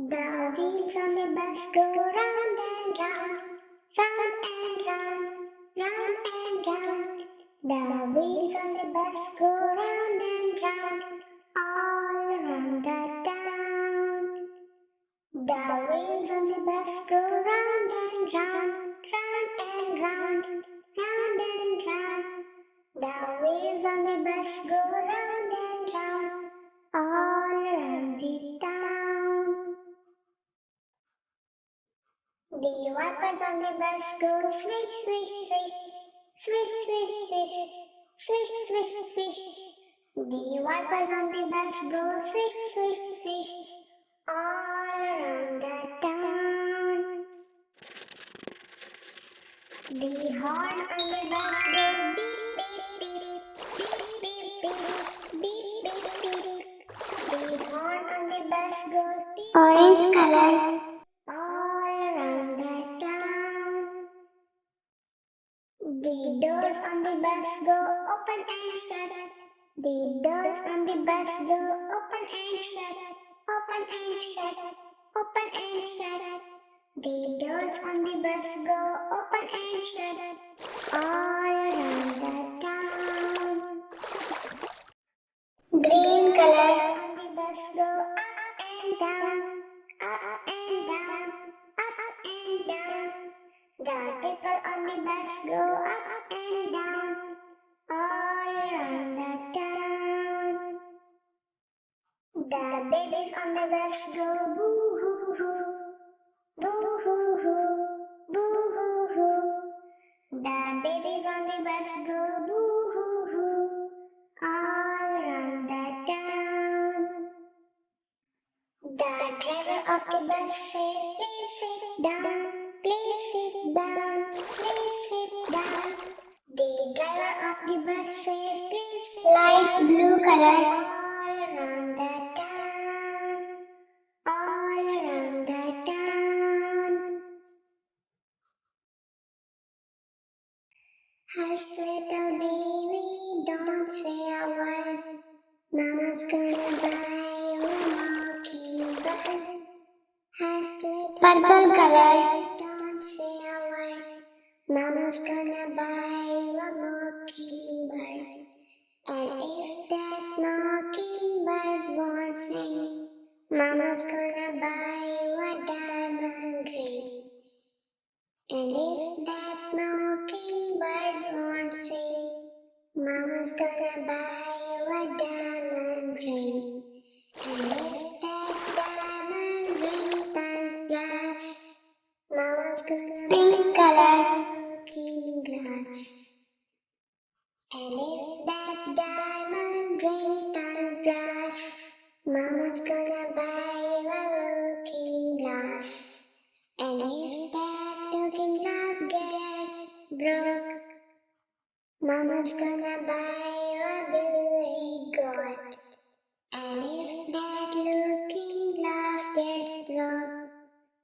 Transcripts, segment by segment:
The wheels on the bus go round and round, round and round, round and round. The wheels on the bus go round and round, all around the town. The wheels on the bus go round and round, round and round, round and round. The wheels on the bus go round and round, all around the town. The wipers on the bus go swish, swish, swish, swish, swish, swish, swish, swish, swish. The wipers on the bus go swish, swish, swish, all around the town. The horn on the bus goes beep, beep, beep, beep, beep, beep, beep, beep, beep. The horn on the bus goes beep. Orange color. All around the town. The doors on the bus go open and shut. The doors on the bus go open and shut. Open and shut. Open and shut. The doors on the bus go open and shut. All around the town. Green colors on the bus go up and down. Up and down. Up and down. The people on the bus go up and down, all around the town. The babies on the bus go boo hoo hoo, boo hoo hoo, boo hoo hoo. The babies on the bus go boo hoo hoo, all around the town. The driver of the bus says, please sit down. Please sit down, please sit down. The driver of the bus says, please sit light blue color. All around the town, all around the town. Hush little baby, don't say a word. Mama's gonna buy you a mockingbird. Hush little purple color. Don't say a word. Mama's gonna buy you a mockingbird. And if that mockingbird won't sing, Mama's gonna buy you a diamond ring. And if that mockingbird won't sing, Mama's gonna buy you a diamond ring. And if that diamond ring turns brass, Mama's gonna pink color looking glass. And if that diamond ring turns brass, Mama's gonna buy you a looking glass. And if that looking glass gets broke, Mama's gonna buy you a billy goat. And if that looking glass gets broke,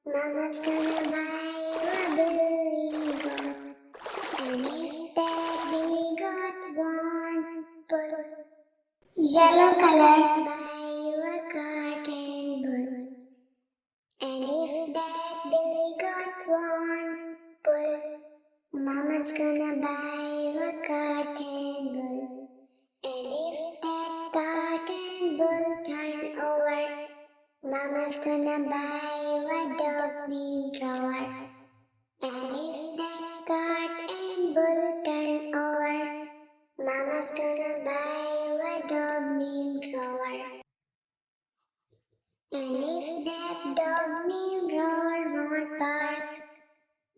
Mama's gonna buy you a billy goat. And if that billy goat won't pull, yellow color, buy you a cotton wool. And if that billy goat won't pull, Mama's gonna buy you a cotton wool. And if that cotton wool turn over, Mama's gonna buy you a dog named Roar. And if that cotton wool turn over, Mama's gonna buy you a dog named Roar. And if that dog named Roar won't bark,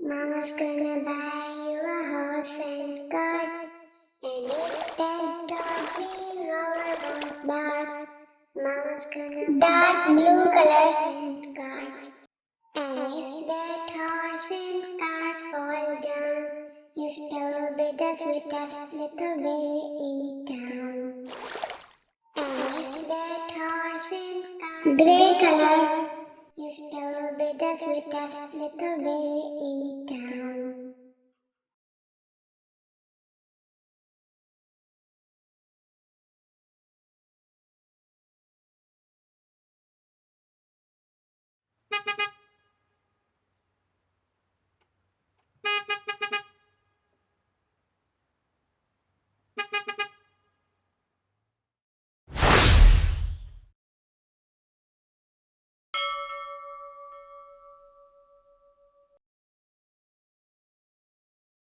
Mama's gonna buy you a horse and cart. And if that dog named Roar won't bark, Mama's gonna dark blue color and cart. And if that horse and cart fall down, you still be the sweetest little baby in town. And if that horse and cart gray color, you still be the sweetest little baby in town.